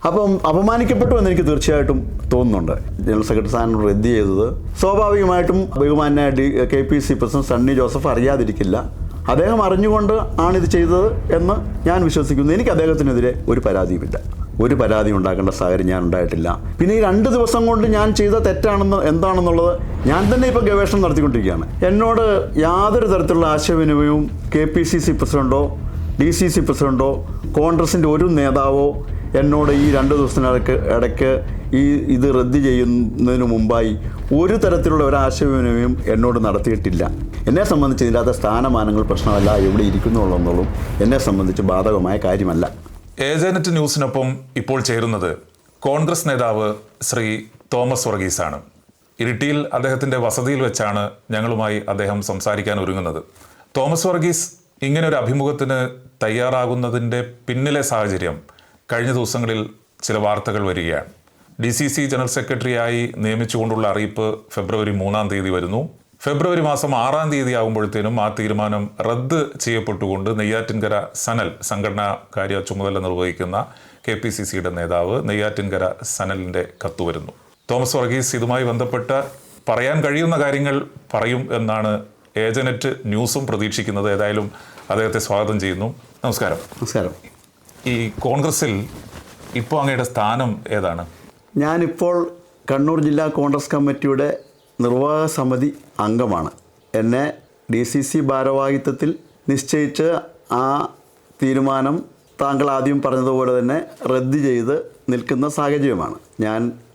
അപ്പം അപമാനിക്കപ്പെട്ടു എന്ന് എനിക്ക് തീർച്ചയായിട്ടും തോന്നുന്നുണ്ട്. ജനറൽ സെക്രട്ടറി സ്ഥാനം റദ്ദ് ചെയ്തത് സ്വാഭാവികമായിട്ടും ബഹുമാന്യ KPC പ്രസിഡന്റ് സണ്ണി ജോസഫ് അറിയാതിരിക്കില്ല. അദ്ദേഹം അറിഞ്ഞുകൊണ്ട് ആണിത് ചെയ്തത് എന്ന് ഞാൻ വിശ്വസിക്കുന്നു. എനിക്ക് അദ്ദേഹത്തിനെതിരെ ഒരു പരാതിയുമില്ല. ഒരു പരാതി ഉണ്ടാക്കേണ്ട സാഹചര്യം ഞാൻ ഉണ്ടായിട്ടില്ല. പിന്നെ ഈ 2 ദിവസം കൊണ്ട് ഞാൻ ചെയ്ത തെറ്റാണെന്ന് എന്താണെന്നുള്ളത് ഞാൻ തന്നെ ഇപ്പോൾ ഗവേഷണം നടത്തിക്കൊണ്ടിരിക്കുകയാണ്. എന്നോട് യാതൊരു തരത്തിലുള്ള ആശയവിനിമയവും KPCC പ്രസിഡന്റോ DCC പ്രസിഡന്റോ കോൺഗ്രസിൻ്റെ ഒരു നേതാവോ എന്നോട് ഈ 2 ദിവസത്തിനിടയ്ക്ക് ഇത് റദ്ദ് ചെയ്യുന്നതിന് മുമ്പായി ഒരു തരത്തിലുള്ള ഒരു ആശയവിനിമയം എന്നോട് നടത്തിയിട്ടില്ല. എന്നെ സംബന്ധിച്ച് ഇതിനകത്ത് സ്ഥാനമാനങ്ങൾ പ്രശ്നമല്ല, എവിടെ ഇരിക്കുന്നുള്ളതെന്നുള്ളതും എന്നെ സംബന്ധിച്ച് ബാധകമായ കാര്യമല്ല. ഏജനറ്റ് ന്യൂസിനൊപ്പം ഇപ്പോൾ ചേരുന്നത് കോൺഗ്രസ് നേതാവ് ശ്രീ തോമസ് വർഗീസാണ്. ഇരിട്ടിയിൽ അദ്ദേഹത്തിൻ്റെ വസതിയിൽ വെച്ചാണ് ഞങ്ങളുമായി അദ്ദേഹം സംസാരിക്കാൻ ഒരുങ്ങുന്നത്. തോമസ് വർഗീസ് ഇങ്ങനെ ഒരു അഭിമുഖത്തിന് തയ്യാറാകുന്നതിൻ്റെ പിന്നിലെ സാഹചര്യം കഴിഞ്ഞ ദിവസങ്ങളിൽ ചില വാർത്തകൾ വരികയാണ്. DCC ജനറൽ സെക്രട്ടറിയായി നിയമിച്ചുകൊണ്ടുള്ള അറിയിപ്പ് ഫെബ്രുവരി 3-ാം തീയതി വരുന്നു. ഫെബ്രുവരി മാസം 6-ാം തീയതി ആകുമ്പോഴത്തേനും ആ തീരുമാനം റദ്ദ് ചെയ്യപ്പെട്ടുകൊണ്ട് നെയ്യാറ്റിൻകര സനൽ സംഘടനാ കാര്യ ചുമതല നിർവഹിക്കുന്ന KPCCയുടെ നേതാവ് നെയ്യാറ്റിൻകര സനലിൻ്റെ കത്ത് വരുന്നു. തോമസ് വർഗീസ് ഇതുമായി ബന്ധപ്പെട്ട് പറയാൻ കഴിയുന്ന കാര്യങ്ങൾ പറയും എന്നാണ് ഏജനറ്റ് ന്യൂസും പ്രതീക്ഷിക്കുന്നത്. ഏതായാലും അദ്ദേഹത്തെ സ്വാഗതം ചെയ്യുന്നു. നമസ്കാരം. നമസ്കാരം. ഈ കോൺഗ്രസിൽ ഇപ്പോൾ അങ്ങയുടെ സ്ഥാനം ഏതാണ്? ഞാനിപ്പോൾ കണ്ണൂർ ജില്ലാ കോൺഗ്രസ് കമ്മിറ്റിയുടെ നിർവാഹക സമിതി അംഗമാണ്. എന്നെ DCC ഭാരവാഹിത്വത്തിൽ നിശ്ചയിച്ച് ആ തീരുമാനം താങ്കൾ ആദ്യം പറഞ്ഞതുപോലെ തന്നെ റദ്ദ് ചെയ്ത് നിൽക്കുന്ന സാഹചര്യമാണ്.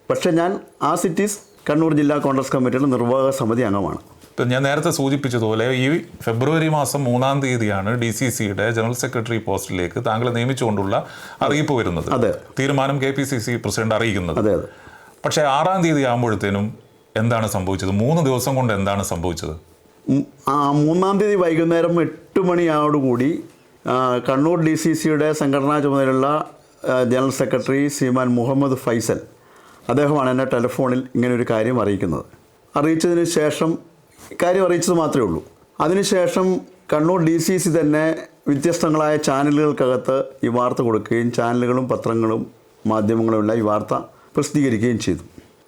പക്ഷേ ഞാൻ ആ സിറ്റീസ് കണ്ണൂർ ജില്ലാ കോൺഗ്രസ് കമ്മിറ്റിയുടെ നിർവാഹക സമിതി അംഗമാണ്. ഇപ്പം ഞാൻ നേരത്തെ സൂചിപ്പിച്ചതുപോലെ ഈ ഫെബ്രുവരി മാസം 3-ാം തീയതിയാണ് DCCയുടെ ജനറൽ സെക്രട്ടറി പോസ്റ്റിലേക്ക് താങ്കളെ നിയമിച്ചുകൊണ്ടുള്ള അറിയിപ്പ് വരുന്നത്. അതെ. തീരുമാനം KPCC പ്രസിഡന്റ് അറിയിക്കുന്നത്. അതെ അതെ. പക്ഷേ 6-ാം തീയതി ആകുമ്പോഴത്തേനും എന്താണ് സംഭവിച്ചത്? 3 ദിവസം കൊണ്ട് എന്താണ് സംഭവിച്ചത്? 3-ാം തീയതി വൈകുന്നേരം 8 മണിയോടുകൂടി കണ്ണൂർ DCCയുടെ സംഘടനാ ചുമതലയുള്ള ജനറൽ സെക്രട്ടറി ശ്രീമാൻ മുഹമ്മദ് ഫൈസൽ അദ്ദേഹമാണ് എന്നെ ടെലിഫോണിൽ ഇങ്ങനൊരു കാര്യം അറിയിക്കുന്നത്. അറിയിച്ചതിന് ശേഷം കാര്യം അറിയിച്ചത് മാത്രമേ ഉള്ളൂ. അതിനുശേഷം കണ്ണൂർ DCC തന്നെ വ്യത്യസ്തങ്ങളായ ചാനലുകൾക്കകത്ത് ഈ വാർത്ത കൊടുക്കുകയും ചാനലുകളും പത്രങ്ങളും മാധ്യമങ്ങളും എല്ലാം ഈ വാർത്ത പ്രസിദ്ധീകരിക്കുകയും ചെയ്തു.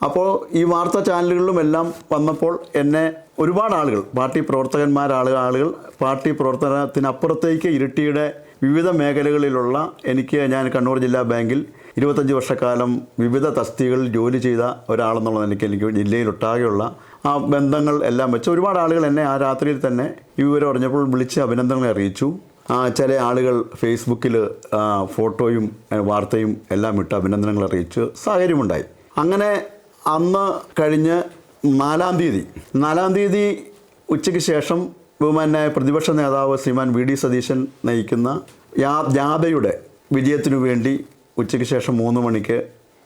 അപ്പോൾ ഈ വാർത്താ ചാനലുകളിലും എല്ലാം വന്നപ്പോൾ എന്നെ ഒരുപാട് ആളുകൾ, പാർട്ടി പ്രവർത്തകന്മാരാളുകൾ പാർട്ടി പ്രവർത്തനത്തിനപ്പുറത്തേക്ക് ഇരിട്ടിയുടെ വിവിധ മേഖലകളിലുള്ള ഞാൻ കണ്ണൂർ ജില്ലാ ബാങ്കിൽ 25 വർഷക്കാലം വിവിധ തസ്തികകളിൽ ജോലി ചെയ്ത ഒരാളെന്നുള്ള എനിക്ക് ജില്ലയിലൊട്ടാകെയുള്ള ആ ബന്ധങ്ങൾ എല്ലാം വെച്ച് ഒരുപാട് ആളുകൾ എന്നെ ആ രാത്രിയിൽ തന്നെ ഈ വിവരം അറിഞ്ഞപ്പോൾ വിളിച്ച് അഭിനന്ദനങ്ങൾ അറിയിച്ചു. ചില ആളുകൾ ഫേസ്ബുക്കിൽ ഫോട്ടോയും വാർത്തയും എല്ലാം ഇട്ട് അഭിനന്ദനങ്ങൾ അറിയിച്ച് സാഹചര്യമുണ്ടായി. അങ്ങനെ അന്ന് കഴിഞ്ഞ് 4-ാം തീയതി ഉച്ചയ്ക്ക് ശേഷം ബഹുമാന്യായ പ്രതിപക്ഷ നേതാവ് ശ്രീമാൻ VD സതീശൻ നയിക്കുന്ന ജാഥയുടെ വിജയത്തിനു വേണ്ടി ഉച്ചയ്ക്ക് ശേഷം 3 മണിക്ക്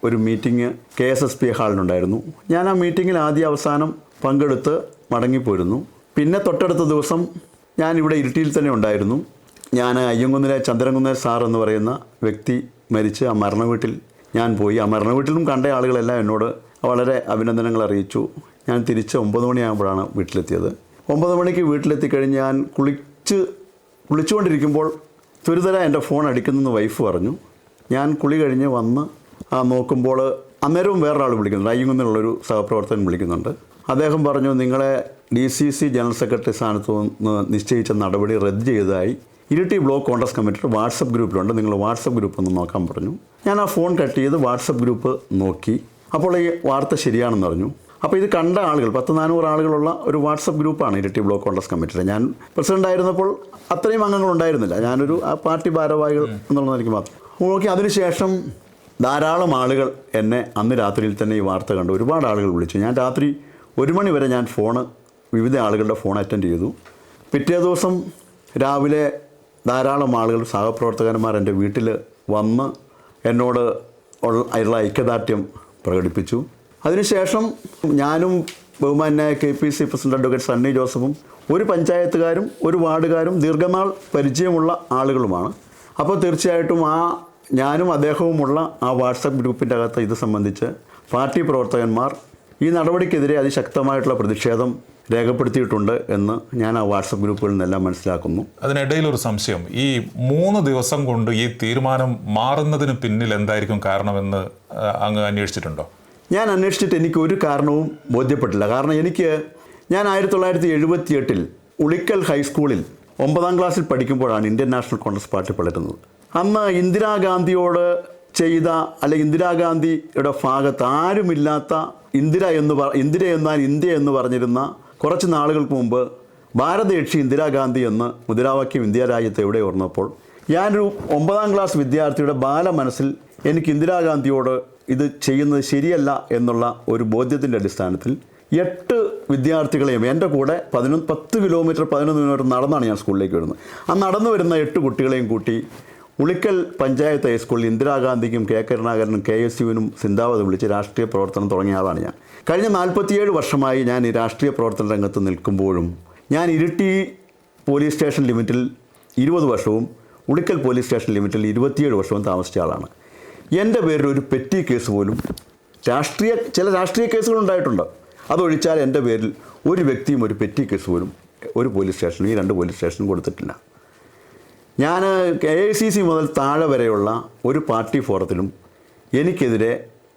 ഒരു മീറ്റിംഗ് KSSP ഹാളിലുണ്ടായിരുന്നു. ഞാൻ ആ മീറ്റിങ്ങിൽ അവസാനം പങ്കെടുത്ത് മടങ്ങിപ്പോയിരുന്നു. പിന്നെ തൊട്ടടുത്ത ദിവസം ഞാൻ ഇവിടെ ഇരിട്ടിയിൽ തന്നെ ഉണ്ടായിരുന്നു. ഞാൻ അയ്യങ്കുന്നിലെ ചന്ദ്രൻകുന്നേൽ സാർ എന്ന് പറയുന്ന വ്യക്തി മരിച്ച് ആ മരണവീട്ടിൽ ഞാൻ പോയി. ആ മരണവീട്ടിലും കണ്ട ആളുകളെല്ലാം എന്നോട് വളരെ അഭിനന്ദനങ്ങൾ അറിയിച്ചു. ഞാൻ തിരിച്ച് 9 മണിയാകുമ്പോഴാണ് വീട്ടിലെത്തിയത്. 9 മണിക്ക് വീട്ടിലെത്തിക്കഴിഞ്ഞ് ഞാൻ കുളിച്ചുകൊണ്ടിരിക്കുമ്പോൾ തുരിതര എൻ്റെ ഫോൺ അടിക്കുന്നെന്ന് വൈഫ് പറഞ്ഞു. ഞാൻ കുളി കഴിഞ്ഞ് വന്ന് നോക്കുമ്പോൾ അന്നേരവും വേറൊരാൾ വിളിക്കുന്നുണ്ട്, അയ്യങ്കുന്നിലുള്ളൊരു സഹപ്രവർത്തകൻ വിളിക്കുന്നുണ്ട്. അദ്ദേഹം പറഞ്ഞു, നിങ്ങളെ DCC ജനറൽ സെക്രട്ടറി സ്ഥാനത്ത് നിന്ന് നിശ്ചയിച്ച നടപടി റദ്ദ് ചെയ്തതായി ഇരിട്ടി ബ്ലോക്ക് കോൺഗ്രസ് കമ്മിറ്റിയുടെ വാട്സപ്പ് ഗ്രൂപ്പിലുണ്ട്, നിങ്ങൾ വാട്സപ്പ് ഗ്രൂപ്പ് ഒന്ന് നോക്കാൻ പറഞ്ഞു. ഞാൻ ആ ഫോൺ കട്ട് ചെയ്ത് വാട്സപ്പ് ഗ്രൂപ്പ് നോക്കി. അപ്പോൾ ഈ വാർത്ത ശരിയാണെന്ന് പറഞ്ഞു. അപ്പോൾ ഇത് കണ്ട ആളുകൾ 100-400 ആളുകളുള്ള ഒരു വാട്സപ്പ് ഗ്രൂപ്പാണ് ഇരിട്ടി ബ്ലോക്ക് കോൺഗ്രസ് കമ്മിറ്റിയുടെ. ഞാൻ പ്രസിഡന്റ് ആയിരുന്നപ്പോൾ അത്രയും അംഗങ്ങൾ ഉണ്ടായിരുന്നില്ല, ഞാനൊരു പാർട്ടി ഭാരവാഹികൾ എന്നുള്ള നിലയ്ക്ക് മാത്രം നോക്കി. അതിനുശേഷം ധാരാളം ആളുകൾ എന്നെ അന്ന് രാത്രിയിൽ തന്നെ ഈ വാർത്ത കണ്ടു. ഒരുപാട് ആളുകൾ വിളിച്ചു. ഞാൻ രാത്രി 1 മണി വരെ ഞാൻ വിവിധ ആളുകളുടെ ഫോൺ അറ്റൻഡ് ചെയ്തു. പിറ്റേ ദിവസം രാവിലെ ധാരാളം ആളുകൾ, സഹപ്രവർത്തകന്മാർ എൻ്റെ വീട്ടിൽ വന്ന് എന്നോട് ഉള്ള ഐക്യദാർഢ്യം പ്രകടിപ്പിച്ചു. അതിനുശേഷം ഞാനും ബഹുമാന്യായ KPC പ്രസിഡന്റ് അഡ്വക്കേറ്റ് സണ്ണി ജോസഫും ഒരു പഞ്ചായത്തുകാരും ഒരു വാർഡുകാരും ദീർഘനാൾ പരിചയമുള്ള ആളുകളുമാണ്. അപ്പോൾ തീർച്ചയായിട്ടും ഞാനും അദ്ദേഹവുമുള്ള ആ വാട്സപ്പ് ഗ്രൂപ്പിൻ്റെ അകത്ത് ഇത് സംബന്ധിച്ച് പാർട്ടി പ്രവർത്തകന്മാർ ഈ നടപടിക്കെതിരെ അതിശക്തമായിട്ടുള്ള പ്രതിഷേധം രേഖപ്പെടുത്തിയിട്ടുണ്ട് എന്ന് ഞാൻ ആ വാട്സപ്പ് ഗ്രൂപ്പുകളിൽ നിന്നെല്ലാം മനസ്സിലാക്കുന്നു. അതിനിടയിൽ ഒരു സംശയം, ഈ 3 ദിവസം കൊണ്ട് ഈ തീരുമാനം മാറുന്നതിന് പിന്നിൽ എന്തായിരിക്കും കാരണമെന്ന് അങ്ങ് അന്വേഷിച്ചിട്ടുണ്ടോ? ഞാൻ അന്വേഷിച്ചിട്ട് എനിക്ക് ഒരു കാരണവും ബോധ്യപ്പെട്ടില്ല. കാരണം ഞാൻ 1978 ഉളിക്കൽ ഹൈസ്കൂളിൽ 9ാം ക്ലാസ്സിൽ പഠിക്കുമ്പോഴാണ് ഇന്ത്യൻ നാഷണൽ കോൺഗ്രസ് പാർട്ടി പിളരുന്നത്. അന്ന് ഇന്ദിരാഗാന്ധിയോട് ചെയ്ത അല്ലെങ്കിൽ ഇന്ദിരാഗാന്ധിയുടെ ഭാഗത്ത് ആരുമില്ലാത്ത ഇന്ത്യ എന്നാൽ ഇന്ത്യ എന്ന് പറഞ്ഞിരുന്ന കുറച്ച് നാളുകൾക്ക് മുമ്പ് ഭാരതയക്ഷി ഇന്ദിരാഗാന്ധി എന്ന് മുദ്രാവാക്യം ഇന്ത്യ രാജ്യത്ത് എവിടെ ഓർന്നപ്പോൾ ഞാനൊരു 9ാം ക്ലാസ് വിദ്യാർത്ഥിയുടെ ബാലമനസ്സിൽ എനിക്ക് ഇന്ദിരാഗാന്ധിയോട് ഇത് ചെയ്യുന്നത് ശരിയല്ല എന്നുള്ള ഒരു ബോധ്യത്തിൻ്റെ അടിസ്ഥാനത്തിൽ 8 വിദ്യാർത്ഥികളെയും എൻ്റെ കൂടെ 10 കിലോമീറ്റർ 11 കിലോമീറ്റർ നടന്നാണ് ഞാൻ സ്കൂളിലേക്ക് വരുന്നത്. ആ നടന്നു വരുന്ന 8 കുട്ടികളെയും കൂട്ടി ഉളിക്കൽ പഞ്ചായത്ത് ഹൈസ്കൂളിൽ ഇന്ദിരാഗാന്ധിക്കും കെ കരുണാകരനും KSUവിനും സിന്ദാബാദ് വിളിച്ച് രാഷ്ട്രീയ പ്രവർത്തനം തുടങ്ങിയ ആളാണ് ഞാൻ. കഴിഞ്ഞ 47 വർഷമായി ഞാൻ ഈ രാഷ്ട്രീയ പ്രവർത്തന രംഗത്ത് നിൽക്കുമ്പോഴും ഞാൻ ഇരിട്ടി പോലീസ് സ്റ്റേഷൻ ലിമിറ്റിൽ 20 വർഷവും ഉളിക്കൽ പോലീസ് സ്റ്റേഷൻ ലിമിറ്റിൽ 27 വർഷവും താമസിച്ച ആളാണ്. എൻ്റെ പേരിൽ ഒരു പെറ്റി കേസ് പോലും ചില രാഷ്ട്രീയ കേസുകൾ ഉണ്ടായിട്ടുണ്ട്. അതൊഴിച്ചാൽ എൻ്റെ പേരിൽ ഒരു വ്യക്തിയും ഒരു പെറ്റി കേസ് പോലും ഒരു പോലീസ് സ്റ്റേഷനും ഈ 2 പോലീസ് സ്റ്റേഷനും കൊടുത്തിട്ടില്ല. ഞാൻ AICC മുതൽ താഴെ വരെയുള്ള ഒരു പാർട്ടി ഫോറത്തിലും എനിക്കെതിരെ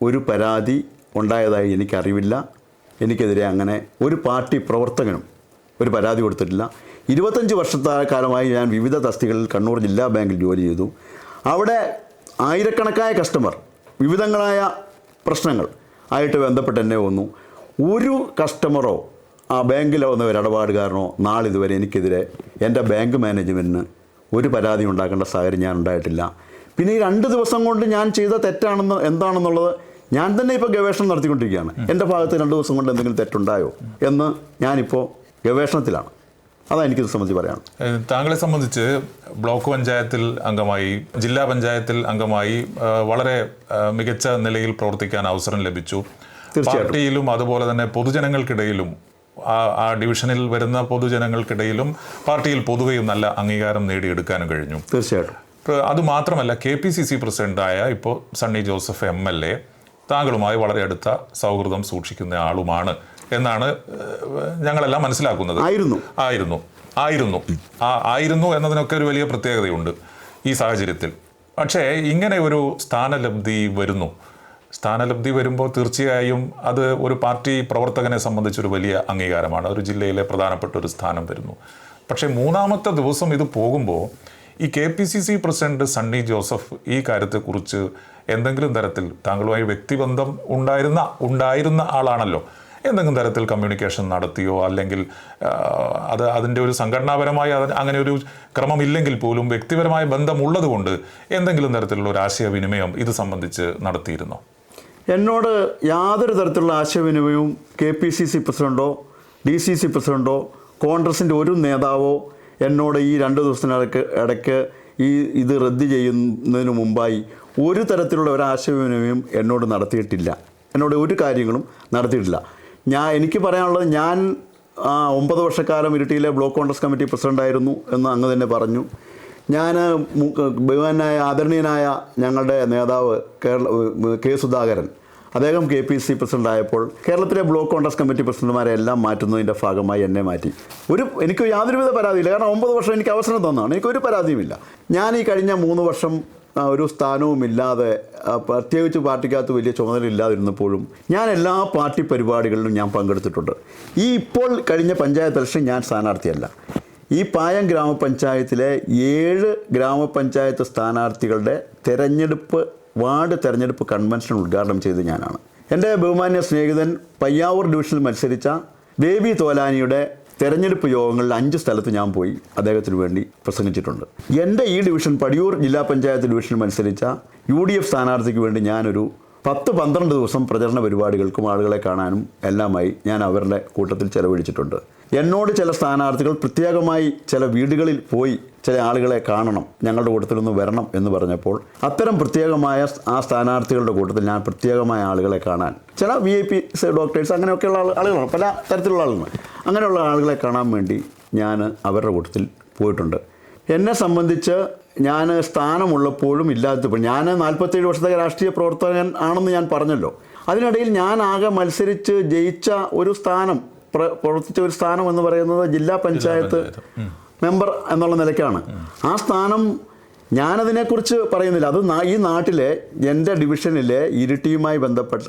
ഒരു പരാതി ഉണ്ടായതായി എനിക്കറിവില്ല. എനിക്കെതിരെ അങ്ങനെ ഒരു പാർട്ടി പ്രവർത്തകനും ഒരു പരാതി കൊടുത്തിട്ടില്ല. 25 വർഷക്കാലമായി ഞാൻ വിവിധ തസ്തികകളിൽ കണ്ണൂർ ജില്ലാ ബാങ്കിൽ ജോലി ചെയ്തു. അവിടെ ആയിരക്കണക്കായ കസ്റ്റമർ വിവിധങ്ങളായ പ്രശ്നങ്ങൾ ആയിട്ട് ബന്ധപ്പെട്ട് എന്നെ വന്നു. ഒരു കസ്റ്റമറോ ആ ബാങ്കിലോ വന്ന ഒരു ഇടപാടുകാരനോ നാളിതുവരെ എനിക്കെതിരെ എൻ്റെ ബാങ്ക് മാനേജ്മെൻറ്റിന് ഒരു പരാതി ഉണ്ടാക്കേണ്ട സാഹചര്യം ഞാൻ ഉണ്ടായിട്ടില്ല. പിന്നെ ഈ 2 ദിവസം കൊണ്ട് ഞാൻ ചെയ്ത തെറ്റാണെന്ന് എന്താണെന്നുള്ളത് ഞാൻ തന്നെ ഇപ്പോൾ ഗവേഷണം നടത്തിക്കൊണ്ടിരിക്കുകയാണ്. എൻ്റെ ഭാഗത്ത് 2 ദിവസം കൊണ്ട് എന്തെങ്കിലും തെറ്റുണ്ടായോ എന്ന് ഞാനിപ്പോൾ ഗവേഷണത്തിലാണ്. അതാണ് എനിക്കിത് സംബന്ധിച്ച് പറയാം. താങ്കളെ സംബന്ധിച്ച് ബ്ലോക്ക് പഞ്ചായത്തിൽ അംഗമായി, ജില്ലാ പഞ്ചായത്തിൽ അംഗമായി വളരെ മികച്ച നിലയിൽ പ്രവർത്തിക്കാൻ അവസരം ലഭിച്ചു. പാർട്ടിയിലും അതുപോലെ തന്നെ പൊതുജനങ്ങൾക്കിടയിലും ആ ഡിവിഷനിൽ വരുന്ന പൊതുജനങ്ങൾക്കിടയിലും പാർട്ടിയിൽ പൊതുവെയും നല്ല അംഗീകാരം നേടിയെടുക്കാനും കഴിഞ്ഞു. തീർച്ചയായിട്ടും. അതുമാത്രമല്ല KPCC പ്രസിഡന്റായ ഇപ്പോൾ സണ്ണി ജോസഫ് MLA താങ്കളുമായി വളരെ അടുത്ത സൗഹൃദം സൂക്ഷിക്കുന്ന ആളുമാണ് എന്നാണ് ഞങ്ങളെല്ലാം മനസ്സിലാക്കുന്നത്. ആയിരുന്നു എന്നതിനൊക്കെ ഒരു വലിയ പ്രത്യേകതയുണ്ട് ഈ സാഹചര്യത്തിൽ. പക്ഷേ ഇങ്ങനെ ഒരു സ്ഥാനലബ്ധി വരുമ്പോൾ തീർച്ചയായും അത് ഒരു പാർട്ടി പ്രവർത്തകനെ സംബന്ധിച്ചൊരു വലിയ അംഗീകാരമാണ്. ഒരു ജില്ലയിലെ പ്രധാനപ്പെട്ട ഒരു സ്ഥാനം വരുന്നു. പക്ഷേ 3ാമത്തെ ദിവസം ഇത് പോകുമ്പോൾ ഈ KPCC പ്രസിഡന്റ് സണ്ണി ജോസഫ് ഈ കാര്യത്തെക്കുറിച്ച് എന്തെങ്കിലും തരത്തിൽ താങ്കളുമായി വ്യക്തിബന്ധം ഉണ്ടായിരുന്ന ആളാണല്ലോ, എന്തെങ്കിലും തരത്തിൽ കമ്മ്യൂണിക്കേഷൻ നടത്തിയോ, അല്ലെങ്കിൽ അതിൻ്റെ ഒരു സംഘടനാപരമായ അങ്ങനെ ഒരു ക്രമമില്ലെങ്കിൽ പോലും വ്യക്തിപരമായ ബന്ധമുള്ളത് കൊണ്ട് എന്തെങ്കിലും തരത്തിലുള്ള ഒരു ആശയവിനിമയം ഇത് സംബന്ധിച്ച് നടത്തിയിരുന്നോ? എന്നോട് യാതൊരു തരത്തിലുള്ള ആശയവിനിമയവും KPCC പ്രസിഡന്റോ DCC പ്രസിഡന്റോ കോൺഗ്രസിൻ്റെ ഒരു നേതാവോ എന്നോട് ഈ 2 ദിവസത്തിനിടയ്ക്ക് ഇത് റദ്ദ് ചെയ്യുന്നതിന് മുമ്പായി ഒരു തരത്തിലുള്ള ഒരു ആശയവിനിമയം എന്നോട് നടത്തിയിട്ടില്ല. എന്നോട് ഒരു കാര്യങ്ങളും നടത്തിയിട്ടില്ല. എനിക്ക് പറയാനുള്ളത്, ഞാൻ 9 വർഷക്കാലം ഇരിട്ടിയിലെ ബ്ലോക്ക് കോൺഗ്രസ് കമ്മിറ്റി പ്രസിഡൻ്റായിരുന്നു എന്ന് അങ്ങ് തന്നെ പറഞ്ഞു. ഞാൻ ബഹുമാനായ ആദരണീയനായ ഞങ്ങളുടെ നേതാവ് K. സുധാകരൻ, അദ്ദേഹം KPCC പ്രസിഡൻ്റായപ്പോൾ കേരളത്തിലെ ബ്ലോക്ക് കോൺഗ്രസ് കമ്മിറ്റി പ്രസിഡന്റുമാരെ എല്ലാം മാറ്റുന്നതിൻ്റെ ഭാഗമായി എന്നെ മാറ്റി. എനിക്ക് യാതൊരുവിധ പരാതിയില്ല. കാരണം 9 വർഷം എനിക്ക് അവസരം തന്നതാണ്. എനിക്കൊരു പരാതിയുമില്ല. ഞാൻ ഈ കഴിഞ്ഞ 3 വർഷം ഒരു സ്ഥാനവുമില്ലാതെ, പ്രത്യേകിച്ച് പാർട്ടിക്കകത്ത് വലിയ ചുമതല ഇല്ലാതിരുന്നപ്പോഴും ഞാൻ എല്ലാ പാർട്ടി പരിപാടികളിലും ഞാൻ പങ്കെടുത്തിട്ടുണ്ട്. ഇപ്പോൾ കഴിഞ്ഞ പഞ്ചായത്ത് ഇലക്ഷൻ ഞാൻ സ്ഥാനാർത്ഥിയല്ല. ഈ പായം ഗ്രാമപഞ്ചായത്തിലെ 7 ഗ്രാമപഞ്ചായത്ത് സ്ഥാനാർത്ഥികളുടെ വാർഡ് തെരഞ്ഞെടുപ്പ് കൺവെൻഷൻ ഉദ്ഘാടനം ചെയ്ത് ഞാനാണ്. എൻ്റെ ബഹുമാന്യ സ്നേഹിതൻ പയ്യാവൂർ ഡിവിഷനിൽ മത്സരിച്ച ബേബി തോലാനിയുടെ തെരഞ്ഞെടുപ്പ് യോഗങ്ങളിൽ 5 സ്ഥലത്ത് ഞാൻ പോയി അദ്ദേഹത്തിന് വേണ്ടി പ്രസംഗിച്ചിട്ടുണ്ട്. എൻ്റെ ഈ ഡിവിഷൻ പടിയൂർ ജില്ലാ പഞ്ചായത്ത് ഡിവിഷനിൽ മത്സരിച്ച UDF സ്ഥാനാർത്ഥിക്ക് വേണ്ടി ഞാനൊരു 10-12 ദിവസം പ്രചരണ പരിപാടികൾക്കും ആളുകളെ കാണാനും എല്ലാമായി ഞാൻ അവരുടെ കൂട്ടത്തിൽ ചെലവഴിച്ചിട്ടുണ്ട്. എന്നോട് ചില സ്ഥാനാർത്ഥികൾ പ്രത്യേകമായി ചില വീടുകളിൽ പോയി ചില ആളുകളെ കാണണം, ഞങ്ങളുടെ കൂട്ടത്തിൽ നിന്ന് വരണം എന്ന് പറഞ്ഞപ്പോൾ അത്തരം പ്രത്യേകമായ ആ സ്ഥാനാർത്ഥികളുടെ കൂട്ടത്തിൽ ഞാൻ പ്രത്യേകമായ ആളുകളെ കാണാൻ, ചില VIP ഡോക്ടേഴ്സ് അങ്ങനെയൊക്കെയുള്ള ആളുകളാണ്, പല തരത്തിലുള്ള ആളുകളാണ്, അങ്ങനെയുള്ള ആളുകളെ കാണാൻ വേണ്ടി ഞാൻ അവരുടെ കൂട്ടത്തിൽ പോയിട്ടുണ്ട്. എന്നെ സംബന്ധിച്ച് ഞാൻ സ്ഥാനമുള്ളപ്പോഴും ഇല്ലാത്തപ്പോൾ, ഞാൻ 47 വർഷത്തെ രാഷ്ട്രീയ പ്രവർത്തകൻ ആണെന്ന് ഞാൻ പറഞ്ഞല്ലോ. അതിനിടയിൽ ഞാൻ ആകെ മത്സരിച്ച് ജയിച്ച ഒരു സ്ഥാനം, പ്രവർത്തിച്ച ഒരു സ്ഥാനം എന്ന് പറയുന്നത് ജില്ലാ പഞ്ചായത്ത് മെമ്പർ എന്നുള്ള നിലയ്ക്കാണ്. ആ സ്ഥാനം ഞാനതിനെക്കുറിച്ച് പറയുന്നില്ല. അത് ഈ നാട്ടിലെ എൻ്റെ ഡിവിഷനിലെ ഇരിട്ടിയുമായി ബന്ധപ്പെട്ട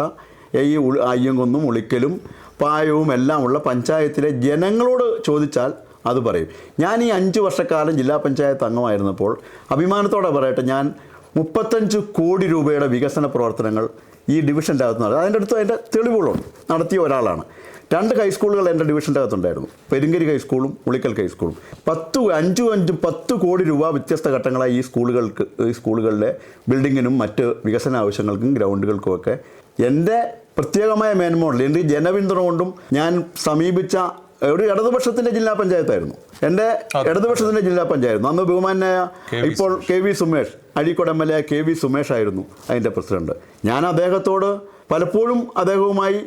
ഈ അയ്യങ്കുന്നും ഉളിക്കലും പായവും എല്ലാം ഉള്ള പഞ്ചായത്തിലെ ജനങ്ങളോട് ചോദിച്ചാൽ അത് പറയും. ഞാൻ ഈ 5 വർഷക്കാലം ജില്ലാ പഞ്ചായത്ത് അംഗമായിരുന്നപ്പോൾ അഭിമാനത്തോടെ പറയട്ടെ, ഞാൻ 35 കോടി രൂപയുടെ വികസന പ്രവർത്തനങ്ങൾ ഈ ഡിവിഷൻ്റെ അകത്ത് നടത്തി. അതിൻ്റെ തെളിവുകളുണ്ട്. നടത്തിയ ഒരാളാണ്. 2 ഹൈസ്കൂളുകൾ എൻ്റെ ഡിവിഷൻ്റെ അകത്തുണ്ടായിരുന്നു. പെരുങ്കരി ഹൈസ്കൂളും ഉളിക്കൽ ഹൈസ്കൂളും. 10 കോടി രൂപ വ്യത്യസ്ത ഘട്ടങ്ങളായി ഈ സ്കൂളുകളിലെ ബിൽഡിങ്ങിനും മറ്റ് വികസന ആവശ്യങ്ങൾക്കും ഗ്രൗണ്ടുകൾക്കുമൊക്കെ എൻ്റെ പ്രത്യേകമായ മേന്മോണിൽ എൻ്റെ ജനപിന്തുണ കൊണ്ടും ഞാൻ സമീപിച്ച ഒരു ഇടതുപക്ഷത്തിൻ്റെ ജില്ലാ പഞ്ചായത്തായിരുന്നു. എൻ്റെ ഇടതുപക്ഷത്തിൻ്റെ ജില്ലാ പഞ്ചായത്ത്. അന്ന് ബഹുമാനായ ഇപ്പോൾ KV Sumesh, Azhikode MLA KV Sumesh ആയിരുന്നു അതിൻ്റെ പ്രസിഡന്റ്. ഞാൻ അദ്ദേഹത്തോട് പലപ്പോഴും അദ്ദേഹവുമായി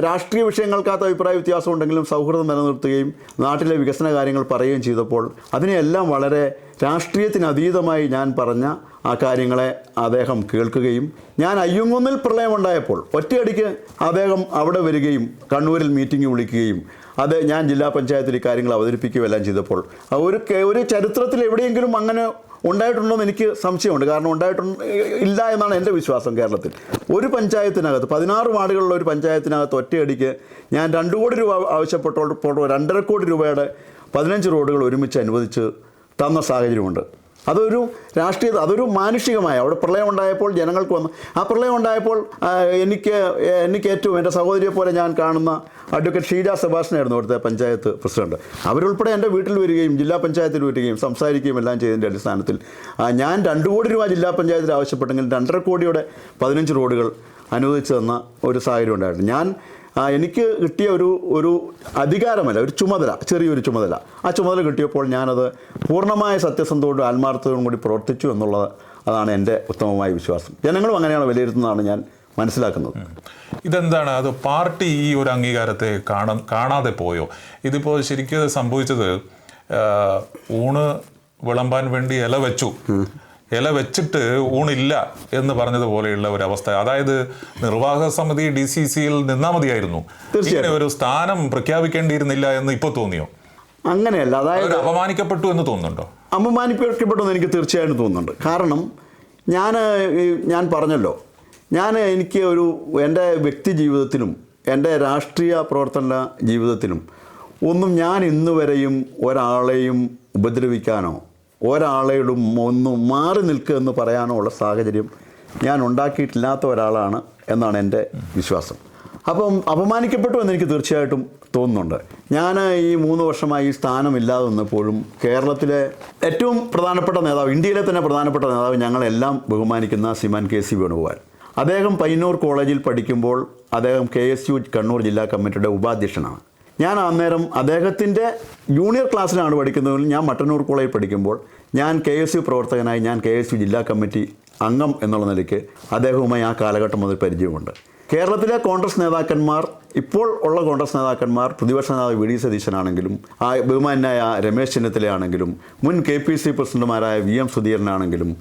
രാഷ്ട്രീയ വിഷയങ്ങൾക്കകത്ത് അഭിപ്രായ വ്യത്യാസം ഉണ്ടെങ്കിലും സൗഹൃദം നിലനിർത്തുകയും നാട്ടിലെ വികസന കാര്യങ്ങൾ പറയുകയും ചെയ്തപ്പോൾ അതിനെയെല്ലാം വളരെ രാഷ്ട്രീയത്തിനതീതമായി ഞാൻ പറഞ്ഞ ആ കാര്യങ്ങളെ അദ്ദേഹം കേൾക്കുകയും, ഞാൻ അയ്യങ്കുന്നിൽ പ്രളയമുണ്ടായപ്പോൾ ഒറ്റയടിക്ക് അദ്ദേഹം അവിടെ വരികയും കണ്ണൂരിൽ മീറ്റിംഗ് വിളിക്കുകയും ഞാൻ ജില്ലാ പഞ്ചായത്തിൽ ഈ കാര്യങ്ങൾ അവതരിപ്പിക്കുകയും എല്ലാം ചെയ്തപ്പോൾ ഒരു ചരിത്രത്തിൽ എവിടെയെങ്കിലും അങ്ങനെ ഉണ്ടായിട്ടുണ്ടോയെന്ന് എനിക്ക് സംശയമുണ്ട്. കാരണം ഇല്ല എന്നാണ് എൻ്റെ വിശ്വാസം. കേരളത്തിൽ ഒരു പഞ്ചായത്തിനകത്ത് 16 വാർഡുകളുള്ള ഒരു പഞ്ചായത്തിനകത്ത് ഒറ്റയടിക്ക് ഞാൻ 2 കോടി രൂപ ആവശ്യപ്പെട്ടപ്പോൾ 2.5 കോടി രൂപയുടെ 15 റോഡുകൾ ഒരുമിച്ച് അനുവദിച്ച് തന്ന സാഹചര്യമുണ്ട്. അതൊരു മാനുഷികമായ അവിടെ പ്രളയം ഉണ്ടായപ്പോൾ ജനങ്ങൾക്ക് വന്നു. ആ പ്രളയം ഉണ്ടായപ്പോൾ എനിക്ക് ഏറ്റവും എൻ്റെ സഹോദരിയെ പോലെ ഞാൻ കാണുന്ന അഡ്വക്കേറ്റ് ഷീജ സെബാസ്റ്റ്യനായിരുന്നു അവിടുത്തെ പഞ്ചായത്ത് പ്രസിഡന്റ്. അവരുൾപ്പെടെ എൻ്റെ വീട്ടിൽ വരികയും ജില്ലാ പഞ്ചായത്തിൽ വരികയും സംസാരിക്കുകയും എല്ലാം ചെയ്തതിൻ്റെ അടിസ്ഥാനത്തിൽ ഞാൻ 2 കോടി രൂപ ജില്ലാ പഞ്ചായത്തിൽ ആവശ്യപ്പെട്ടെങ്കിൽ 2.5 കോടിയുടെ 15 റോഡുകൾ അനുവദിച്ചു തന്ന ഒരു സാഹചര്യം ഉണ്ടായിരുന്നു. എനിക്ക് കിട്ടിയ ഒരു അധികാരമല്ല, ഒരു ചുമതല, ചെറിയൊരു ചുമതല. ആ ചുമതല കിട്ടിയപ്പോൾ ഞാനത് പൂർണ്ണമായ സത്യസന്ധതയോടും ആത്മാർത്ഥതയോടും കൂടി പ്രവർത്തിച്ചു അതാണ് എൻ്റെ ഉത്തമമായ വിശ്വാസം. ജനങ്ങളും അങ്ങനെയാണ് വിലയിരുത്തുന്നതാണ് ഞാൻ മനസ്സിലാക്കുന്നത്. ഇതെന്താണ്, അത് പാർട്ടി ഈ ഒരു അംഗീകാരത്തെ കാണാതെ പോയോ? ഇതിപ്പോൾ ശരിക്കും സംഭവിച്ചത് ഊണ് വിളമ്പാൻ വേണ്ടി ഇല വെച്ചിട്ട് ഊണില്ല എന്ന് പറഞ്ഞതുപോലെയുള്ള ഒരു അവസ്ഥ. അതായത് നിർവാഹക സമിതി DCCയിൽ നിന്നാ മതിയായിരുന്നു, ഇങ്ങനെ ഒരു സ്ഥാനം പ്രഖ്യാപിക്കേണ്ടിയിരുന്നില്ല എന്ന് ഇപ്പോൾ തോന്നിയോ? അങ്ങനെയല്ല, അതായത് അപമാനിക്കപ്പെട്ടു എന്ന് തോന്നുന്നുണ്ടോ? അപമാനിക്കപ്പെട്ടു എന്ന് എനിക്ക് തീർച്ചയായിട്ടും തോന്നുന്നുണ്ട്. കാരണം ഞാൻ പറഞ്ഞല്ലോ, എനിക്ക് എൻ്റെ വ്യക്തി ജീവിതത്തിലും എൻ്റെ രാഷ്ട്രീയ പ്രവർത്തന ജീവിതത്തിലും ഒന്നും ഞാൻ ഇന്ന് വരെയും ഒരാളെയും ഉപദ്രവിക്കാനോ ഒരാളോടും ഒന്നും മാറി നിൽക്കുക എന്ന് പറയാനോ ഉള്ള സാഹചര്യം ഞാൻ ഉണ്ടാക്കിയിട്ടില്ലാത്ത ഒരാളാണ് എന്നാണ് എൻ്റെ വിശ്വാസം. അപ്പം അപമാനിക്കപ്പെട്ടു എന്ന് എനിക്ക് തീർച്ചയായിട്ടും തോന്നുന്നുണ്ട്. ഞാൻ ഈ 3 വർഷമായി ഈ സ്ഥാനമില്ലാതെ വന്നപ്പോഴും കേരളത്തിലെ ഏറ്റവും പ്രധാനപ്പെട്ട നേതാവ്, ഇന്ത്യയിലെ തന്നെ പ്രധാനപ്പെട്ട നേതാവ്, ഞങ്ങളെല്ലാം ബഹുമാനിക്കുന്ന ശ്രീമാൻ KC വേണുഗോപാൽ, അദ്ദേഹം പയ്യന്നൂർ കോളേജിൽ പഠിക്കുമ്പോൾ അദ്ദേഹം KSU കണ്ണൂർ ജില്ലാ കമ്മിറ്റിയുടെ ഉപാധ്യക്ഷനാണ്. ഞാൻ അന്നേരം അദ്ദേഹത്തിൻ്റെ ജൂനിയർ ക്ലാസ്സിലാണ് പഠിക്കുന്നതെങ്കിൽ ഞാൻ മട്ടന്നൂർ കോളേജിൽ പഠിക്കുമ്പോൾ ഞാൻ KSU പ്രവർത്തകനായി ഞാൻ KSU ജില്ലാ കമ്മിറ്റി അംഗം എന്നുള്ള നിലയ്ക്ക് അദ്ദേഹവുമായി ആ കാലഘട്ടം മുതൽ പരിചയമുണ്ട്. കേരളത്തിലെ കോൺഗ്രസ് നേതാക്കന്മാർ, ഇപ്പോൾ ഉള്ള കോൺഗ്രസ് നേതാക്കന്മാർ, പ്രതിപക്ഷ നേതാവ് VD സതീശനാണെങ്കിലും ബഹുമാനായ രമേശ് ചെന്നിത്തലയാണെങ്കിലും മുൻ KPC പ്രസിഡന്റുമാരായ VM സുധീരനാണെങ്കിലും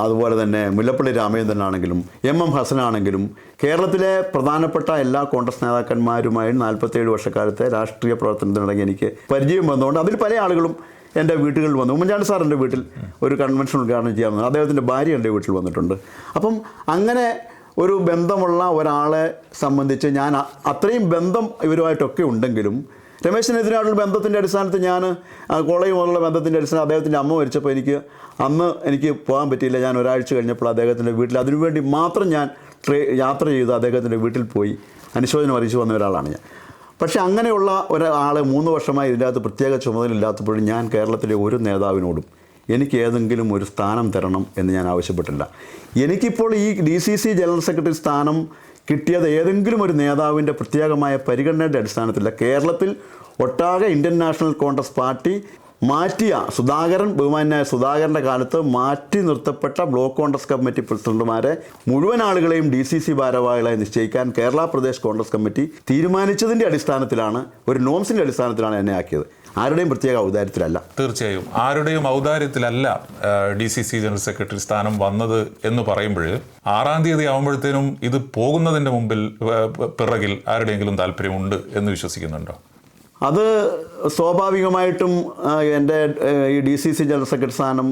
അതുപോലെ തന്നെ മുല്ലപ്പള്ളി രാമചന്ദ്രനാണെങ്കിലും MM ഹസനാണെങ്കിലും കേരളത്തിലെ പ്രധാനപ്പെട്ട എല്ലാ കോൺഗ്രസ് നേതാക്കന്മാരുമായി 47 വർഷക്കാലത്തെ രാഷ്ട്രീയ പ്രവർത്തനത്തിനിടയിൽ എനിക്ക് പരിചയം വന്നതുകൊണ്ട് അതിൽ പല ആളുകളും എൻ്റെ വീട്ടുകളിൽ വന്നു. ഉമ്മൻചാണ്ടി സാർ എൻ്റെ വീട്ടിൽ ഒരു കൺവെൻഷൻ ഉദ്ഘാടനം ചെയ്യാൻ വന്നു. അദ്ദേഹത്തിൻ്റെ ഭാര്യ എൻ്റെ വീട്ടിൽ വന്നിട്ടുണ്ട്. അപ്പം അങ്ങനെ ഒരു ബന്ധമുള്ള ഒരാളെ സംബന്ധിച്ച് ഞാൻ അത്രയും ബന്ധം ഇവരുമായിട്ടൊക്കെ ഉണ്ടെങ്കിലും രമേശിനെതിരായിട്ടുള്ള ബന്ധത്തിൻ്റെ അടിസ്ഥാനത്തിൽ ഞാൻ കോളേജ് മുതലുള്ള ബന്ധത്തിൻ്റെ അടിസ്ഥാനത്തിൽ അദ്ദേഹത്തിൻ്റെ അമ്മ മരിച്ചപ്പോൾ എനിക്ക് പോകാൻ പറ്റിയില്ല. ഞാൻ ഒരാഴ്ച കഴിഞ്ഞപ്പോൾ അദ്ദേഹത്തിൻ്റെ വീട്ടിൽ അതിനുവേണ്ടി മാത്രം ഞാൻ യാത്ര ചെയ്ത് അദ്ദേഹത്തിൻ്റെ വീട്ടിൽ പോയി അനുശോചനം അറിയിച്ചു വന്ന ഒരാളാണ് ഞാൻ. പക്ഷേ അങ്ങനെയുള്ള ഒരാളെ 3 വർഷമായി ഇതിനകത്ത് പ്രത്യേക ചുമതലയില്ലാത്തപ്പോഴും ഞാൻ കേരളത്തിലെ ഒരു നേതാവിനോടും എനിക്ക് ഏതെങ്കിലും ഒരു സ്ഥാനം തരണം എന്ന് ഞാൻ ആവശ്യപ്പെട്ടില്ല. എനിക്കിപ്പോൾ ഈ DCC ജനറൽ സെക്രട്ടറി സ്ഥാനം കിട്ടിയത് ഏതെങ്കിലും ഒരു നേതാവിൻ്റെ പ്രത്യേകമായ പരിഗണനയുടെ അടിസ്ഥാനത്തില്ല. കേരളത്തിൽ ഒട്ടാകെ ഇന്ത്യൻ നാഷണൽ കോൺഗ്രസ് പാർട്ടി മാറ്റിയ ബഹുമാനായ സുധാകരൻ്റെ കാലത്ത് മാറ്റി നിർത്തപ്പെട്ട ബ്ലോക്ക് കോൺഗ്രസ് കമ്മിറ്റി പ്രസിഡന്റുമാരെ മുഴുവൻ ആളുകളെയും DCC ഭാരവാഹികളായി നിശ്ചയിക്കാൻ കേരള പ്രദേശ് കോൺഗ്രസ് കമ്മിറ്റി തീരുമാനിച്ചതിൻ്റെ അടിസ്ഥാനത്തിലാണ്, ഒരു നോംസിൻ്റെ അടിസ്ഥാനത്തിലാണ് എന്നെ ആക്കിയത്. ആരുടെയും പ്രത്യേക ഔദാര്യത്തിലല്ല. തീർച്ചയായും ആരുടെയും ഔദാര്യത്തിലല്ല DCC ജനറൽ സെക്രട്ടറി സ്ഥാനം വന്നത് എന്ന് പറയുമ്പോൾ 6-ാം തീയതി ആകുമ്പോഴത്തേനും ഇത് പോകുന്നതിൻ്റെ മുമ്പിൽ പിറകിൽ ആരുടെയെങ്കിലും താല്പര്യമുണ്ട് എന്ന് വിശ്വസിക്കുന്നുണ്ടോ? അത് സ്വാഭാവികമായിട്ടും എൻ്റെ ഈ DCC ജനറൽ സെക്രട്ടറി സ്ഥാനം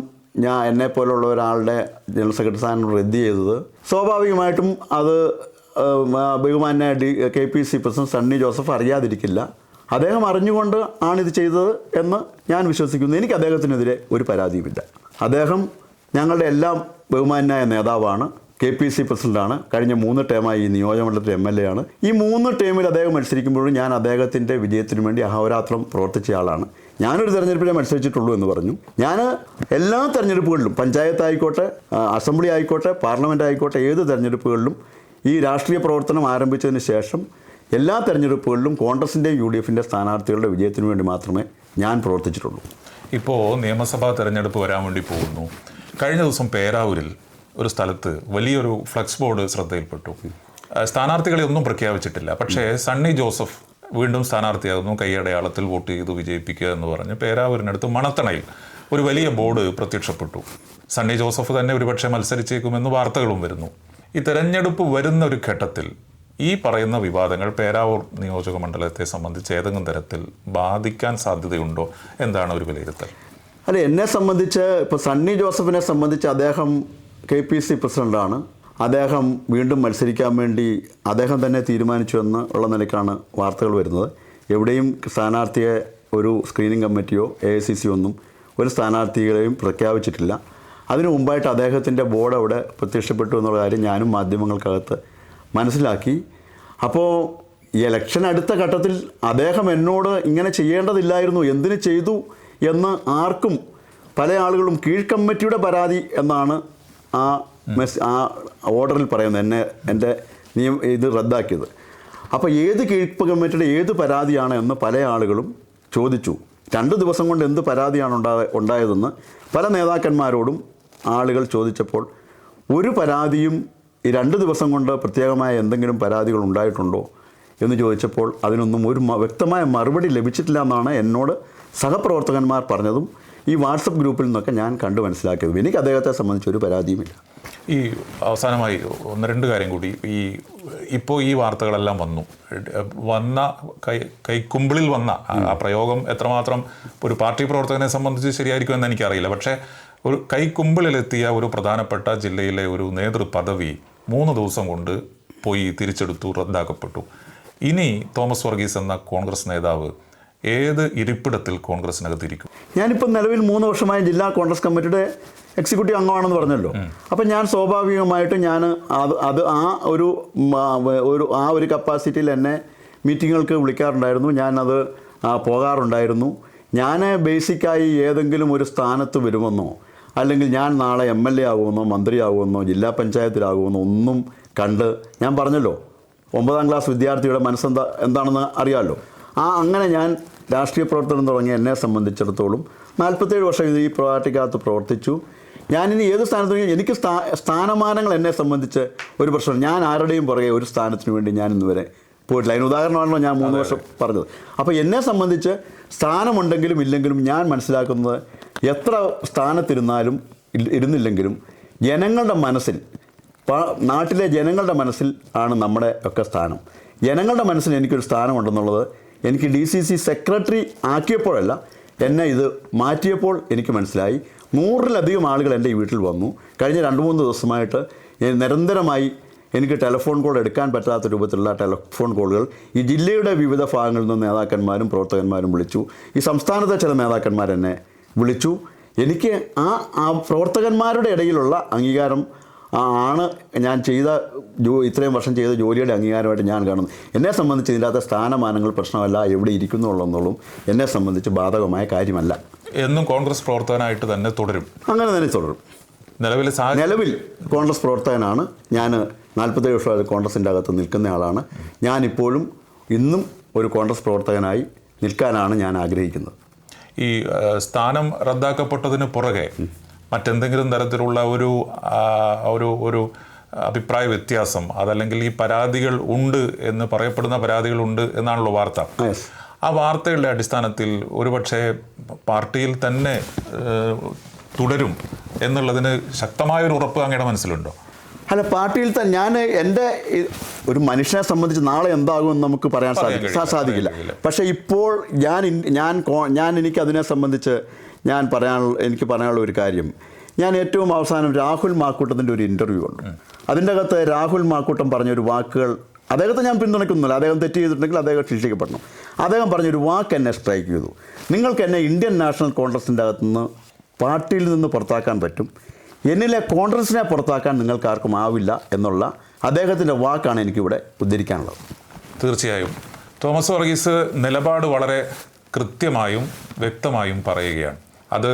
എന്നെ പോലുള്ള ഒരാളുടെ ജനറൽ സെക്രട്ടറി സ്ഥാനം റദ്ദ് ചെയ്തത് സ്വാഭാവികമായിട്ടും അത് ബഹുമാന്യ KPC പ്രസിഡന്റ് സണ്ണി ജോസഫ് അറിയാതിരിക്കില്ല. അദ്ദേഹം അറിഞ്ഞുകൊണ്ട് ആണിത് ചെയ്തത് എന്ന് ഞാൻ വിശ്വസിക്കുന്നു. എനിക്ക് അദ്ദേഹത്തിനെതിരെ ഒരു പരാതിയുമില്ല. അദ്ദേഹം ഞങ്ങളുടെ എല്ലാം ബഹുമാന്യായ നേതാവാണ്, KPC പ്രസിഡന്റാണ്, കഴിഞ്ഞ 3 ടേമായി ഈ നിയോജകമണ്ഡലത്തിൽ MLA ആണ്. ഈ 3 ടേമിൽ അദ്ദേഹം മത്സരിക്കുമ്പോഴും ഞാൻ അദ്ദേഹത്തിൻ്റെ വിജയത്തിന് വേണ്ടി അഹോരാത്രം പ്രവർത്തിച്ച ആളാണ്. ഞാനൊരു തെരഞ്ഞെടുപ്പിലെ മത്സരിച്ചിട്ടുള്ളൂ എന്ന് പറഞ്ഞു. ഞാൻ എല്ലാ തെരഞ്ഞെടുപ്പുകളിലും, പഞ്ചായത്ത് ആയിക്കോട്ടെ, അസംബ്ലി ആയിക്കോട്ടെ, പാർലമെൻറ്റ് ആയിക്കോട്ടെ, ഏത് തെരഞ്ഞെടുപ്പുകളിലും ഈ രാഷ്ട്രീയ പ്രവർത്തനം ആരംഭിച്ചതിന് ശേഷം എല്ലാ തെരഞ്ഞെടുപ്പുകളിലും കോൺഗ്രസിൻ്റെയും UDFൻ്റെ സ്ഥാനാർത്ഥികളുടെ വിജയത്തിന് വേണ്ടി മാത്രമേ ഞാൻ പ്രവർത്തിച്ചിട്ടുള്ളൂ. ഇപ്പോൾ നിയമസഭാ തെരഞ്ഞെടുപ്പ് വരാൻ വേണ്ടി പോകുന്നു. കഴിഞ്ഞ ദിവസം പേരാവൂരിൽ ഒരു സ്ഥലത്ത് വലിയൊരു ഫ്ലക്സ് ബോർഡ് ശ്രദ്ധയിൽപ്പെട്ടു. സ്ഥാനാർത്ഥികളെ ഒന്നും പ്രഖ്യാപിച്ചിട്ടില്ല, പക്ഷേ സണ്ണി ജോസഫ് വീണ്ടും സ്ഥാനാർത്ഥിയാകുന്നു, കൈയടയാളത്തിൽ വോട്ട് ചെയ്ത് വിജയിപ്പിക്കുക എന്ന് പറഞ്ഞ് പേരാവൂരിനടുത്ത് മണത്തണയിൽ ഒരു വലിയ ബോർഡ് പ്രത്യക്ഷപ്പെട്ടു. സണ്ണി ജോസഫ് തന്നെ ഒരുപക്ഷെ മത്സരിച്ചേക്കുമെന്ന് വാർത്തകളും വരുന്നു. ഈ തെരഞ്ഞെടുപ്പ് വരുന്ന ഒരു ഘട്ടത്തിൽ ഈ പറയുന്ന വിവാദങ്ങൾ പേരാവൂർ നിയോജക മണ്ഡലത്തെ സംബന്ധിച്ച് ഏതെങ്കിലും തരത്തിൽ ബാധിക്കാൻ സാധ്യതയുണ്ടോ? എന്താണ് ഒരു വിലയിരുത്തൽ? അല്ല, എന്നെ സംബന്ധിച്ച് ഇപ്പോൾ സണ്ണി ജോസഫിനെ സംബന്ധിച്ച് അദ്ദേഹം KPC പ്രസിഡൻ്റാണ്. അദ്ദേഹം വീണ്ടും മത്സരിക്കാൻ വേണ്ടി അദ്ദേഹം തന്നെ തീരുമാനിച്ചു എന്ന് ഉള്ള നിലയ്ക്കാണ് വാർത്തകൾ വരുന്നത്. എവിടെയും സ്ഥാനാർത്ഥിയെ ഒരു സ്ക്രീനിങ് കമ്മിറ്റിയോ AICC ഒന്നും ഒരു സ്ഥാനാർത്ഥികളെയും പ്രഖ്യാപിച്ചിട്ടില്ല. അതിനു മുമ്പായിട്ട് അദ്ദേഹത്തിൻ്റെ ബോർഡ് അവിടെ പ്രത്യക്ഷപ്പെട്ടു എന്നുള്ള കാര്യം ഞാനും മാധ്യമങ്ങൾക്കകത്ത് മനസ്സിലാക്കി. അപ്പോൾ ഈ ഇലക്ഷൻ അടുത്ത ഘട്ടത്തിൽ അദ്ദേഹം എന്നോട് ഇങ്ങനെ ചെയ്യേണ്ടതില്ലായിരുന്നു, എന്തിന് ചെയ്തു എന്ന് ആർക്കും, പല ആളുകളും കീഴ് കമ്മിറ്റിയുടെ പരാതി എന്നാണ് ആ ഓർഡറിൽ പറയുന്നത്, എൻ്റെ ഇത് റദ്ദാക്കിയത്. അപ്പോൾ ഏത് കീഴ്പ്പ് കമ്മിറ്റിയുടെ ഏത് പരാതിയാണ് എന്ന് പല ആളുകളും ചോദിച്ചു. 2 ദിവസം കൊണ്ട് എന്ത് പരാതിയാണ് ഉണ്ടായതെന്ന് പല നേതാക്കന്മാരോടും ആളുകൾ ചോദിച്ചപ്പോൾ ഒരു പരാതിയും ഈ 2 ദിവസം കൊണ്ട് പ്രത്യേകമായ എന്തെങ്കിലും പരാതികൾ ഉണ്ടായിട്ടുണ്ടോ എന്ന് ചോദിച്ചപ്പോൾ അതിനൊന്നും ഒരു വ്യക്തമായ മറുപടി ലഭിച്ചിട്ടില്ല എന്നാണ് എന്നോട് സഹപ്രവർത്തകന്മാർ പറഞ്ഞതും ഈ വാട്സപ്പ് ഗ്രൂപ്പിൽ നിന്നൊക്കെ ഞാൻ കണ്ടു മനസ്സിലാക്കിയതും. എനിക്ക് അദ്ദേഹത്തെ സംബന്ധിച്ച് ഒരു പരാതിയുമില്ല. ഈ അവസാനമായി 1-2 കാര്യം കൂടി. ഇപ്പോൾ ഈ വാർത്തകളെല്ലാം വന്ന കൈക്കുമ്പിളിൽ വന്ന ആ പ്രയോഗം എത്രമാത്രം ഒരു പാർട്ടി പ്രവർത്തകനെ സംബന്ധിച്ച് ശരിയായിരിക്കുമെന്ന് എനിക്കറിയില്ല. പക്ഷേ ഒരു കൈക്കുമ്പിളിലെത്തിയ ഒരു പ്രധാനപ്പെട്ട ജില്ലയിലെ ഒരു നേതൃപദവി 3 ദിവസം കൊണ്ട് പോയി തിരിച്ചെടുത്തു, റദ്ദാക്കപ്പെട്ടു. ഇനി തോമസ് വർഗീസ് എന്ന കോൺഗ്രസ് നേതാവ് ഏത് ഇരിപ്പിടത്തിൽ കോൺഗ്രസിനകത്തിരിക്കും? ഞാനിപ്പോൾ നിലവിൽ 3 വർഷമായി ജില്ലാ കോൺഗ്രസ് കമ്മിറ്റിയുടെ എക്സിക്യൂട്ടീവ് അംഗമാണെന്ന് പറഞ്ഞല്ലോ. അപ്പം ഞാൻ സ്വാഭാവികമായിട്ടും ഞാൻ അത് ആ ഒരു കപ്പാസിറ്റിയിൽ എന്നെ മീറ്റിങ്ങുകൾക്ക് വിളിക്കാറുണ്ടായിരുന്നു, ഞാനത് പോകാറുണ്ടായിരുന്നു. ഞാൻ ബേസിക്കായി ഏതെങ്കിലും ഒരു സ്ഥാനത്ത് വരുമെന്നോ അല്ലെങ്കിൽ ഞാൻ നാളെ MLA ആകുമെന്നോ മന്ത്രിയാകുമെന്നോ ജില്ലാ പഞ്ചായത്തിലാകുമെന്നോ ഒന്നും കണ്ട്, ഞാൻ പറഞ്ഞല്ലോ 9ാം ക്ലാസ് വിദ്യാർത്ഥിയുടെ എന്താണെന്ന് അറിയാമല്ലോ. അങ്ങനെ ഞാൻ രാഷ്ട്രീയ പ്രവർത്തനം തുടങ്ങി എന്നെ സംബന്ധിച്ചിടത്തോളം 47 വർഷം ഈ പാർട്ടിക്കകത്ത് പ്രവർത്തിച്ചു. ഞാനിനി ഏത് സ്ഥാനത്ത് എനിക്ക് സ്ഥാനമാനങ്ങൾ എന്നെ സംബന്ധിച്ച് ഒരു പ്രശ്നം, ഞാൻ ആരുടെയും പുറകെ ഒരു സ്ഥാനത്തിന് വേണ്ടി ഞാൻ ഇന്നുവരെ പോയിട്ടില്ല. അതിന് ഉദാഹരണമാണല്ലോ ഞാൻ 3 വർഷം പറഞ്ഞത്. അപ്പോൾ എന്നെ സംബന്ധിച്ച് സ്ഥാനമുണ്ടെങ്കിലും ഇല്ലെങ്കിലും ഞാൻ മനസ്സിലാക്കുന്നത് എത്ര സ്ഥാനത്തിരുന്നാലും ഇരുന്നില്ലെങ്കിലും ജനങ്ങളുടെ മനസ്സിൽ, നാട്ടിലെ ജനങ്ങളുടെ മനസ്സിൽ ആണ് നമ്മുടെ ഒക്കെ സ്ഥാനം. ജനങ്ങളുടെ മനസ്സിൽ എനിക്കൊരു സ്ഥാനമുണ്ടെന്നുള്ളത് എനിക്ക് DCC സെക്രട്ടറി ആക്കിയപ്പോഴല്ല, എന്നെ ഇത് മാറ്റിയപ്പോൾ എനിക്ക് മനസ്സിലായി. 100-ലധികം ആളുകൾ എൻ്റെ ഈ വീട്ടിൽ വന്നു. കഴിഞ്ഞ 2-3 ദിവസമായിട്ട് നിരന്തരമായി എനിക്ക് ടെലിഫോൺ കോൾ എടുക്കാൻ പറ്റാത്ത രൂപത്തിലുള്ള ടെലിഫോൺ കോളുകൾ ഈ ജില്ലയുടെ വിവിധ ഭാഗങ്ങളിൽ നിന്ന് നേതാക്കന്മാരും പ്രവർത്തകന്മാരും വിളിച്ചു. ഈ സംസ്ഥാനത്തെ ചില നേതാക്കന്മാർ എന്നെ വിളിച്ചു. എനിക്ക് ആ പ്രവർത്തകന്മാരുടെ ഇടയിലുള്ള അംഗീകാരം ആണ് ഞാൻ ഇത്രയും വർഷം ചെയ്ത ജോലിയുടെ അംഗീകാരമായിട്ട് ഞാൻ കാണുന്നു. എന്നെ സംബന്ധിച്ച് ഇതിനകത്ത് സ്ഥാനമാനങ്ങൾ പ്രശ്നമല്ല, എവിടെ ഇരിക്കുന്നുള്ളെന്നുള്ളതും എന്നെ സംബന്ധിച്ച് ബാധകമായ കാര്യമല്ല. എന്നും കോൺഗ്രസ് പ്രവർത്തകനായിട്ട് തന്നെ തുടരും. അങ്ങനെ തന്നെ തുടരും. നിലവിൽ കോൺഗ്രസ് പ്രവർത്തകനാണ് ഞാൻ. 47 വർഷമായിട്ട് കോൺഗ്രസിൻ്റെ അകത്ത് നിൽക്കുന്ന ആളാണ്. ഞാനിപ്പോഴും ഇന്നും ഒരു കോൺഗ്രസ് പ്രവർത്തകനായി നിൽക്കാനാണ് ഞാൻ ആഗ്രഹിക്കുന്നത്. ഈ സ്ഥാനം റദ്ദാക്കപ്പെട്ടതിന് പുറകെ മറ്റെന്തെങ്കിലും തരത്തിലുള്ള ഒരു അഭിപ്രായ വ്യത്യാസം, അതല്ലെങ്കിൽ ഈ പരാതികൾ ഉണ്ട് എന്ന് പറയപ്പെടുന്ന പരാതികളുണ്ട് എന്നാണല്ലോ വാർത്ത. ആ വാർത്തകളുടെ അടിസ്ഥാനത്തിൽ ഒരുപക്ഷെ പാർട്ടിയിൽ തന്നെ തുടരും എന്നുള്ളതിന് ശക്തമായൊരു ഉറപ്പ് അങ്ങയുടെ മനസ്സിലുണ്ടോ? അല്ല, പാർട്ടിയിൽ തന്നെ ഞാൻ എൻ്റെ ഒരു മനുഷ്യനെ സംബന്ധിച്ച് നാളെ എന്താകുമെന്ന് നമുക്ക് പറയാൻ സാധിക്കില്ല. പക്ഷേ ഇപ്പോൾ എനിക്ക് അതിനെ സംബന്ധിച്ച് എനിക്ക് പറയാനുള്ള ഒരു കാര്യം, ഞാൻ ഏറ്റവും അവസാനം രാഹുൽ മാക്കൂട്ടത്തിൻ്റെ ഒരു ഇൻ്റർവ്യൂ ഉണ്ട്. അതിൻ്റെ അകത്ത് രാഹുൽ മാക്കൂട്ടം പറഞ്ഞൊരു വാക്കുകൾ, അദ്ദേഹത്തെ ഞാൻ പിന്തുണയ്ക്കുന്നില്ല, അദ്ദേഹം തെറ്റ് ചെയ്തിട്ടുണ്ടെങ്കിൽ അദ്ദേഹം ശിക്ഷിക്കപ്പെടണം. അദ്ദേഹം പറഞ്ഞൊരു വാക്ക് എന്നെ സ്ട്രൈക്ക് ചെയ്തു. നിങ്ങൾക്ക് എന്നെ ഇന്ത്യൻ നാഷണൽ കോൺഗ്രസിൻ്റെ അകത്തുനിന്ന് പാർട്ടിയിൽ നിന്ന് പുറത്താക്കാൻ പറ്റും, എന്നിലെ കോൺഗ്രസിനെ പുറത്താക്കാൻ നിങ്ങൾക്ക് ആർക്കും ആവില്ല എന്നുള്ള അദ്ദേഹത്തിൻ്റെ വാക്കാണ് എനിക്കിവിടെ ഉദ്ധരിക്കാനുള്ളത്. തീർച്ചയായും തോമസ് വർഗീസ് നിലപാട് വളരെ കൃത്യമായും വ്യക്തമായും പറയുകയാണ്. അത്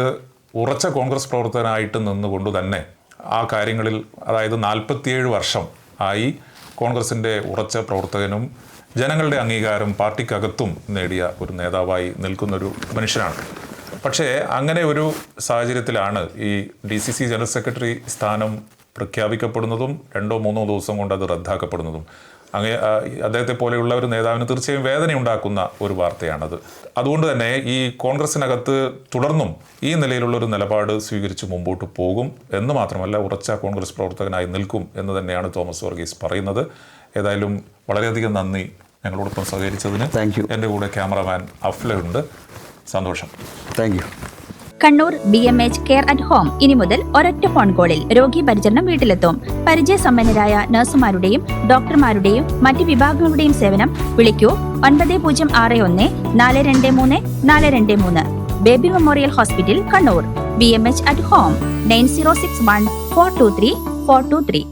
ഉറച്ച കോൺഗ്രസ് പ്രവർത്തകനായിട്ട് നിന്നുകൊണ്ട് തന്നെ ആ കാര്യങ്ങളിൽ, അതായത് 47 വർഷം ആയി കോൺഗ്രസിൻ്റെ ഉറച്ച പ്രവർത്തകനും ജനങ്ങളുടെ അംഗീകാരം പാർട്ടിക്കകത്തും നേടിയ ഒരു നേതാവായി നിൽക്കുന്നൊരു മനുഷ്യനാണ്. പക്ഷേ അങ്ങനെ ഒരു സാഹചര്യത്തിലാണ് ഈ DCC ജനറൽ സെക്രട്ടറി സ്ഥാനം പ്രഖ്യാപിക്കപ്പെടുന്നതും 2-3 ദിവസം കൊണ്ട് അത് റദ്ദാക്കപ്പെടുന്നതും. അങ്ങനെ അദ്ദേഹത്തെ പോലെയുള്ള ഒരു നേതാവിന് തീർച്ചയായും വേദനയുണ്ടാക്കുന്ന ഒരു വാർത്തയാണത്. അതുകൊണ്ട് തന്നെ ഈ കോൺഗ്രസിനകത്ത് തുടർന്നും ഈ നിലയിലുള്ളൊരു നിലപാട് സ്വീകരിച്ച് മുമ്പോട്ട് പോകും എന്ന് മാത്രമല്ല, ഉറച്ച കോൺഗ്രസ് പ്രവർത്തകനായി നിൽക്കും എന്ന് തന്നെയാണ് തോമസ് വർഗീസ് പറയുന്നത്. ഏതായാലും വളരെയധികം നന്ദി ഞങ്ങളോടൊപ്പം സഹകരിച്ചതിന്. എൻ്റെ കൂടെ ക്യാമറമാൻ അഫ്ലുണ്ട്. സന്തോഷം. Thank you. Kannur BMH care at home ഇനി മുതൽ ഒരൊറ്റ ഫോൺ കോളിൽ രോഗി പരിചരണം വീട്ടിലെത്തും. പരിചയസമ്പന്നരായ നഴ്സുമാരുടെയും ഡോക്ടർമാരുടെയും മറ്റ് വിഭാഗങ്ങളുടെയും സേവനം വിളിക്കൂ 9061 423 423. Baby memorial hospital, Kannur. BMH at home 9061 423 423.